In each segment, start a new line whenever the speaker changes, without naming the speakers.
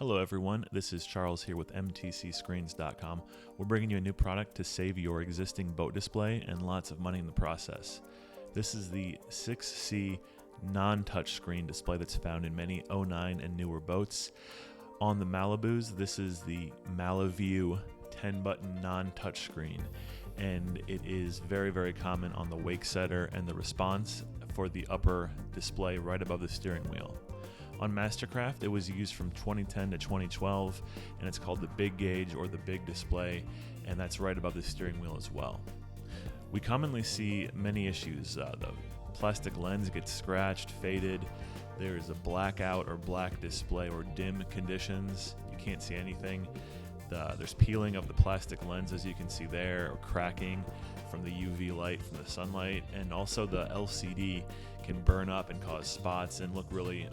Hello everyone, this is Charles here with mtcscreens.com. We're bringing you a new product to save your existing boat display and lots of money in the process. This is the 6C non-touch screen display that's found in many 09 and newer boats. On the Malibus, this is the Maliview 10-button non-touch screen, and it is very common on the wake setter and the response for the upper display right above the steering wheel. On Mastercraft, it was used from 2010 to 2012, and it's called the Big Gauge or the Big Display, and that's right above the steering wheel as well. We commonly see many issues. The plastic lens gets scratched, faded, there's a blackout or black display or dim conditions, you can't see anything. There's peeling of the plastic lens, as you can see there, or cracking from the UV light from the sunlight, and also the LCD can burn up and cause spots and look really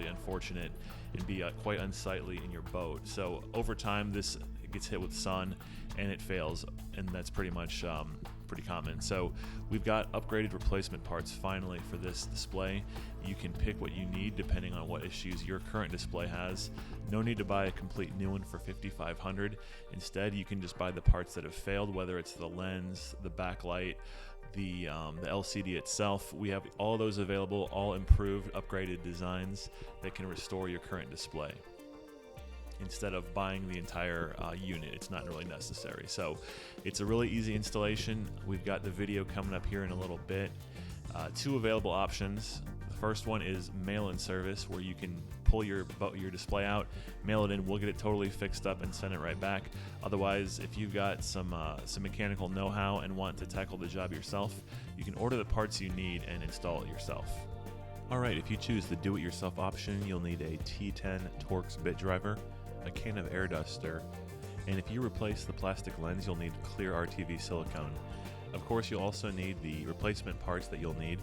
unfortunate and be quite unsightly in your boat. So over time this gets hit with sun and it fails, and that's pretty much pretty common. So we've got upgraded replacement parts finally for this display. You can pick what you need depending on what issues your current display has. No need to buy a complete new one for $5,500. Instead, you can just buy the parts that have failed, whether it's the lens, the backlight, the LCD itself. We have all those available, all improved, upgraded designs that can restore your current display. Instead of buying the entire unit, it's not really necessary. So it's a really easy installation. We've got the video coming up here in a little bit. Two available options. The first one is mail-in service, where you can pull your display out, mail it in, we'll get it totally fixed up and send it right back. Otherwise, if you've got some mechanical know-how and want to tackle the job yourself, you can order the parts you need and install it yourself. Alright, if you choose the do-it-yourself option, you'll need a T10 Torx bit driver, a can of air duster, and if you replace the plastic lens, you'll need clear RTV silicone. Of course, you'll also need the replacement parts that you'll need.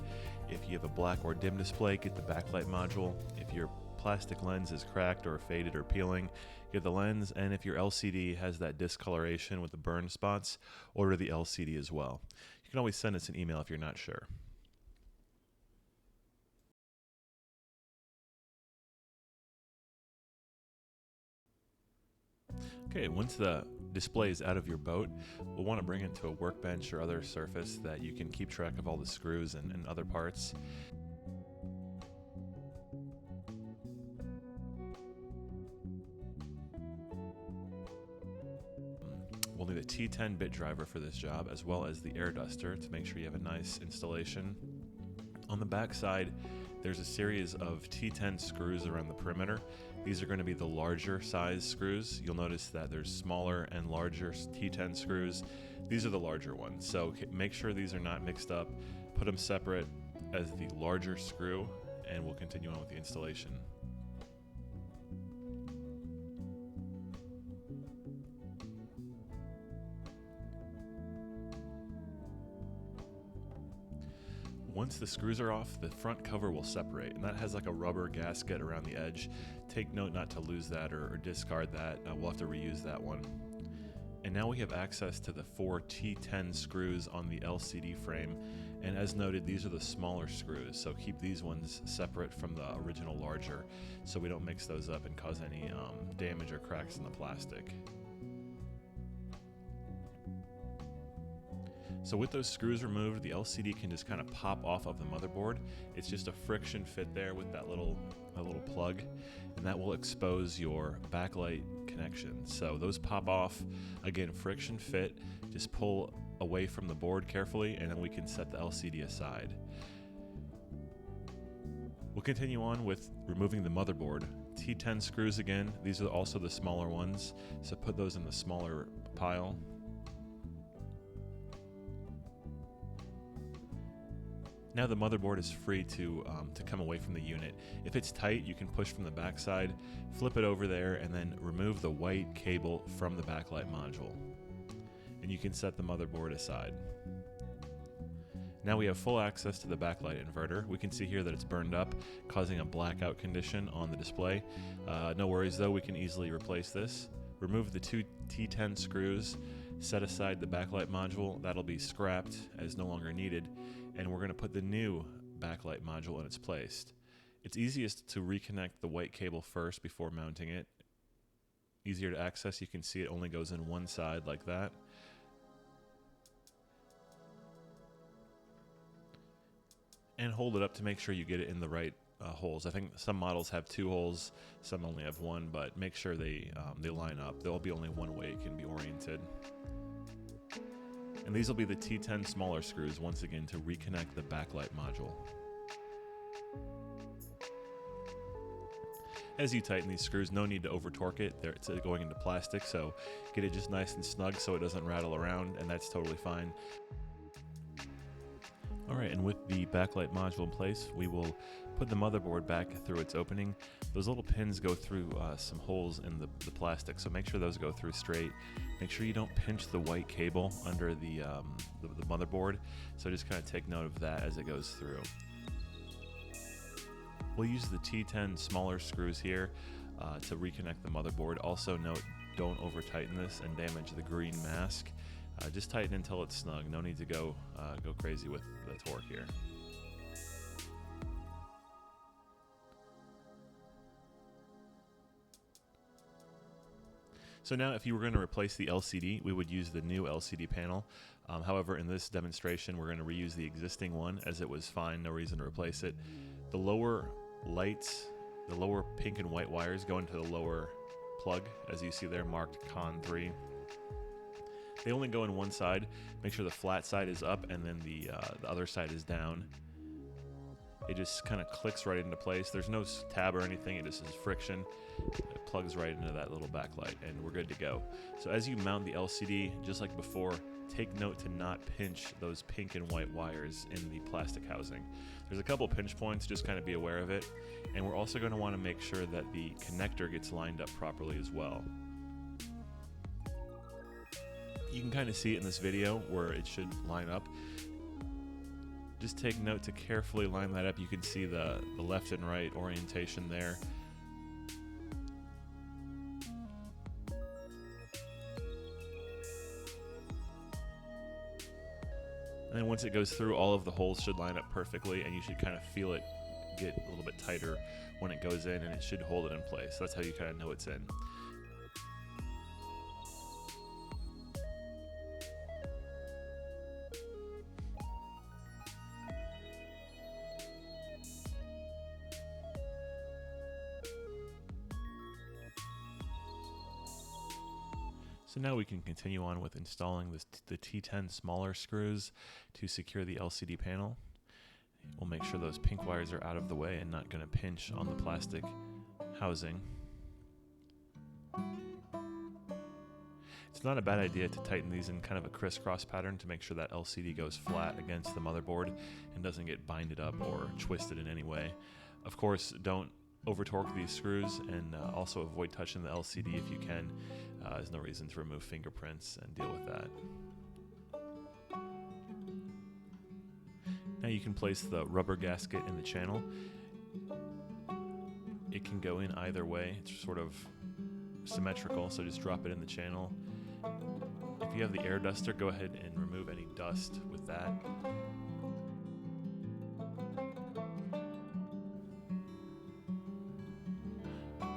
If you have a black or dim display, get the backlight module. If your plastic lens is cracked or faded or peeling, get the lens, and if your LCD has that discoloration with the burn spots, order the LCD as well. You can always send us an email if you're not sure. Okay, once the display is out of your boat, we'll want to bring it to a workbench or other surface that you can keep track of all the screws and other parts. We'll need a T10 bit driver for this job, as well as the air duster to make sure you have a nice installation. On the back side, there's a series of T10 screws around the perimeter. These are going to be the larger size screws. You'll notice that there's smaller and larger T10 screws. These are the larger ones, so make sure these are not mixed up. Put them separate as the larger screw, and we'll continue on with the installation. Once the screws are off, the front cover will separate, and that has like a rubber gasket around the edge. Take note not to lose that or discard that. We'll have to reuse that one. And now we have access to the 4 T10 screws on the LCD frame, and as noted, these are the smaller screws, so keep these ones separate from the original larger so we don't mix those up and cause any damage or cracks in the plastic. So with those screws removed, the LCD can just kind of pop off of the motherboard. It's just a friction fit there with that little plug, and that will expose your backlight connection. So those pop off, again, friction fit, just pull away from the board carefully, and then we can set the LCD aside. We'll continue on with removing the motherboard. T10 screws again, these are also the smaller ones, so put those in the smaller pile. Now the motherboard is free to come away from the unit. If it's tight, you can push from the backside, flip it over there, and then remove the white cable from the backlight module. And you can set the motherboard aside. Now we have full access to the backlight inverter. We can see here that it's burned up, causing a blackout condition on the display. No worries though, we can easily replace this. Remove the 2 T10 screws, set aside the backlight module. That'll be scrapped as no longer needed, and we're going to put the new backlight module in its place. It's easiest to reconnect the white cable first before mounting it. Easier to access. You can see it only goes in one side like that. And hold it up to make sure you get it in the right holes. I think some models have 2 holes, some only have 1, but make sure they line up. There'll be only one way it can be oriented. And these will be the T10 smaller screws, once again, to reconnect the backlight module. As you tighten these screws, no need to over torque it. It's going into plastic, so get it just nice and snug so it doesn't rattle around, and that's totally fine. Alright, and with the backlight module in place, we will put the motherboard back through its opening. Those little pins go through some holes in the plastic, so make sure those go through straight. Make sure you don't pinch the white cable under the motherboard, so just kind of take note of that as it goes through. We'll use the T10 smaller screws here to reconnect the motherboard. Also note, don't over tighten this and damage the green mask. Just tighten until it's snug. No need to go crazy with the torque here. So now if you were going to replace the LCD, we would use the new LCD panel. However, in this demonstration, we're going to reuse the existing one as it was fine, no reason to replace it. The lower lights, the lower pink and white wires go into the lower plug, as you see there, marked Con 3. They only go in one side. Make sure the flat side is up and then the other side is down. It just kind of clicks right into place. There's no tab or anything, it just is friction. It plugs right into that little backlight and we're good to go. So as you mount the LCD, just like before, take note to not pinch those pink and white wires in the plastic housing. There's a couple pinch points, just kind of be aware of it. And we're also going to want to make sure that the connector gets lined up properly as well. You can kind of see it in this video where it should line up. Just take note to carefully line that up. You can see the left and right orientation there. And then once it goes through, all of the holes should line up perfectly, and you should kind of feel it get a little bit tighter when it goes in, and it should hold it in place. That's how you kind of know it's in. So now we can continue on with installing the T10 smaller screws to secure the LCD panel. We'll make sure those pink wires are out of the way and not going to pinch on the plastic housing. It's not a bad idea to tighten these in kind of a crisscross pattern to make sure that LCD goes flat against the motherboard and doesn't get binded up or twisted in any way. Of course, don't over torque these screws, and also avoid touching the LCD if you can. There's no reason to remove fingerprints and deal with that. Now you can place the rubber gasket in the channel. It can go in either way. It's sort of symmetrical, so just drop it in the channel. If you have the air duster, go ahead and remove any dust with that.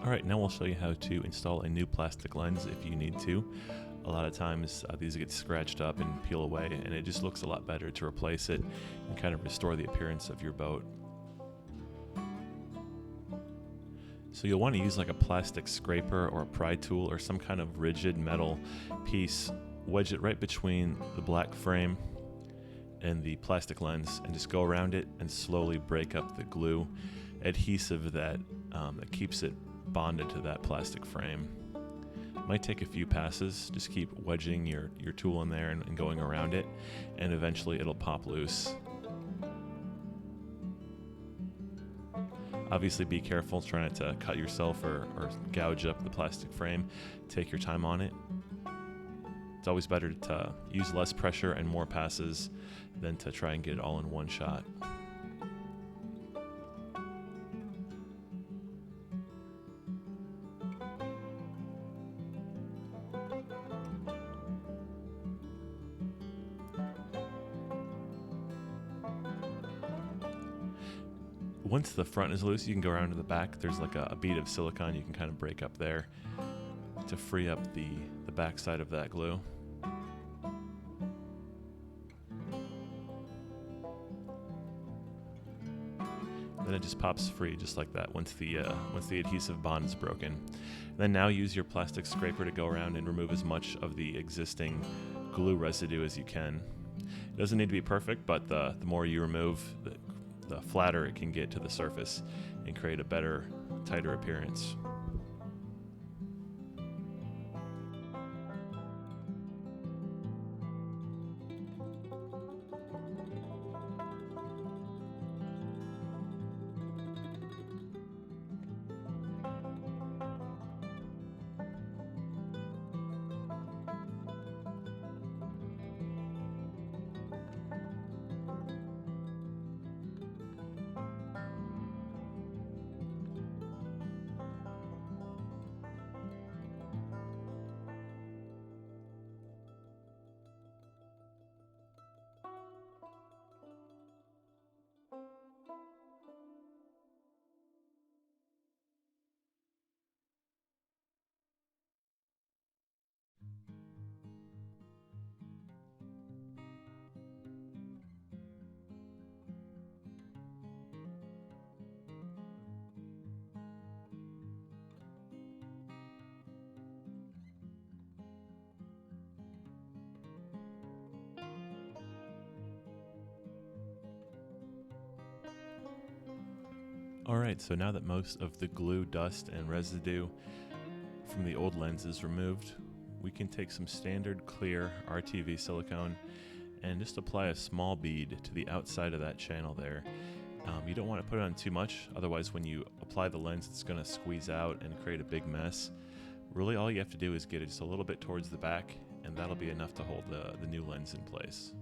Alright, now we'll show you how to install a new plastic lens if you need to. A lot of times these get scratched up and peel away, and it just looks a lot better to replace it and kind of restore the appearance of your boat. So you'll want to use like a plastic scraper or a pry tool or some kind of rigid metal piece. Wedge it right between the black frame and the plastic lens and just go around it and slowly break up the glue adhesive that keeps it bonded to that plastic frame. Might take a few passes. Just keep wedging your tool in there and going around it, and eventually it'll pop loose. Obviously be careful, try not to cut yourself or gouge up the plastic frame. Take your time on it. It's always better to use less pressure and more passes than to try and get it all in one shot. Once the front is loose, you can go around to the back. There's like a bead of silicone you can kind of break up there to free up the back side of that glue. Then it just pops free just like that once the adhesive bond is broken. Then now use your plastic scraper to go around and remove as much of the existing glue residue as you can. It doesn't need to be perfect, but the more you remove, the flatter it can get to the surface and create a better, tighter appearance. Alright, so now that most of the glue, dust, and residue from the old lens is removed, we can take some standard clear RTV silicone and just apply a small bead to the outside of that channel there. You don't want to put it on too much, otherwise when you apply the lens it's going to squeeze out and create a big mess. Really all you have to do is get it just a little bit towards the back, and that'll be enough to hold the new lens in place.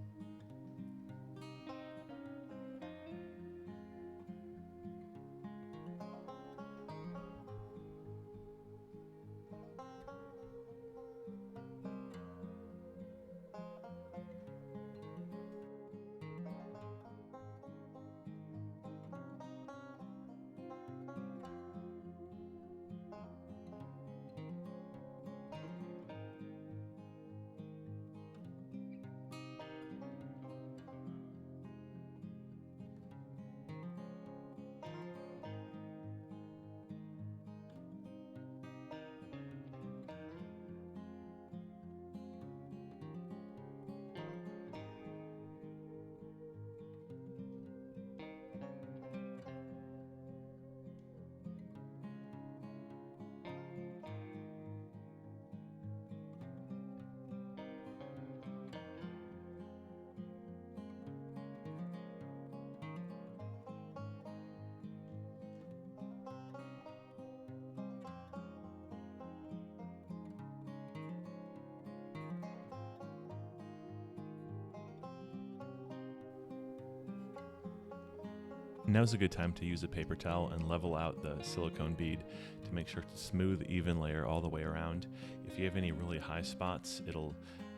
Now's a good time to use a paper towel and level out the silicone bead to make sure it's a smooth, even layer all the way around. If you have any really high spots, it'll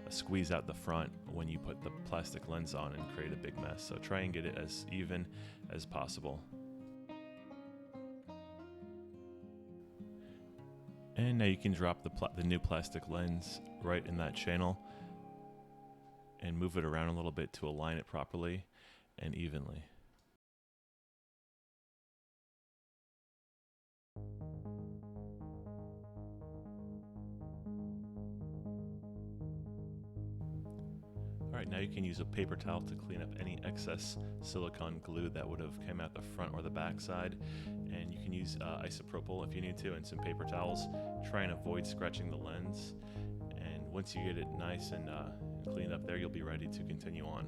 squeeze out the front when you put the plastic lens on and create a big mess. So try and get it as even as possible. And now you can drop the new plastic lens right in that channel and move it around a little bit to align it properly and evenly. Alright, now you can use a paper towel to clean up any excess silicone glue that would have come out the front or the back side. And you can use isopropyl if you need to, and some paper towels. Try and avoid scratching the lens. And once you get it nice and cleaned up there, you'll be ready to continue on.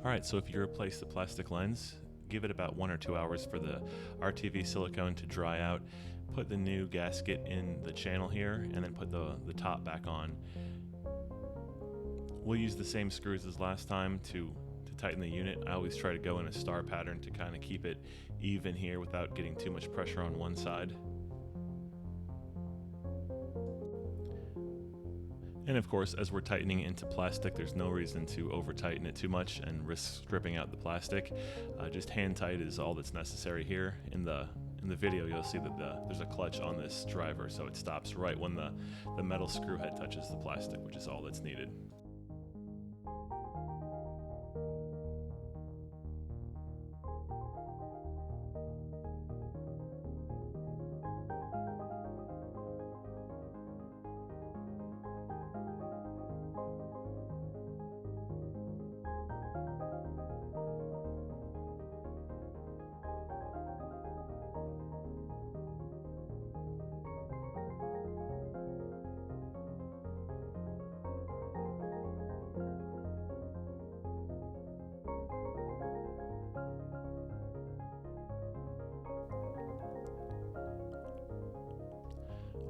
Alright, so if you replace the plastic lens, give it about 1 or 2 hours for the RTV silicone to dry out. Put the new gasket in the channel here, and then put the top back on. We'll use the same screws as last time to tighten the unit. I always try to go in a star pattern to kind of keep it even here without getting too much pressure on one side. And of course, as we're tightening into plastic, there's no reason to over tighten it too much and risk stripping out the plastic. Just hand tight is all that's necessary here. In the video, you'll see that there's a clutch on this driver, so it stops right when the metal screw head touches the plastic, which is all that's needed.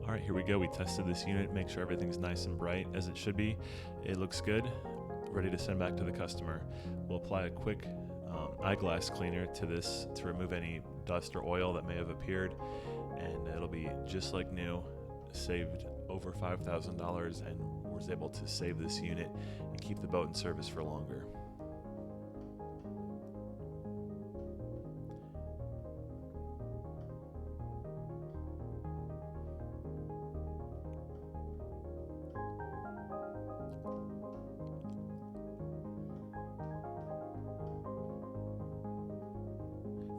All right, here we go. We tested this unit, make sure everything's nice and bright as it should be. It looks good, ready to send back to the customer. We'll apply a quick eyeglass cleaner to this to remove any dust or oil that may have appeared, and it'll be just like new. Saved over $5,000 and was able to save this unit and keep the boat in service for longer.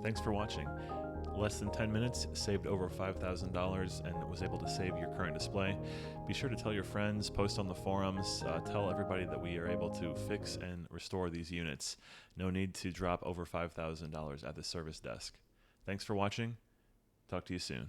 Thanks for watching. Less than 10 minutes, saved over $5,000 and was able to save your current display. Be sure to tell your friends, post on the forums, tell everybody that we are able to fix and restore these units. No need to drop over $5,000 at the service desk. Thanks for watching. Talk to you soon.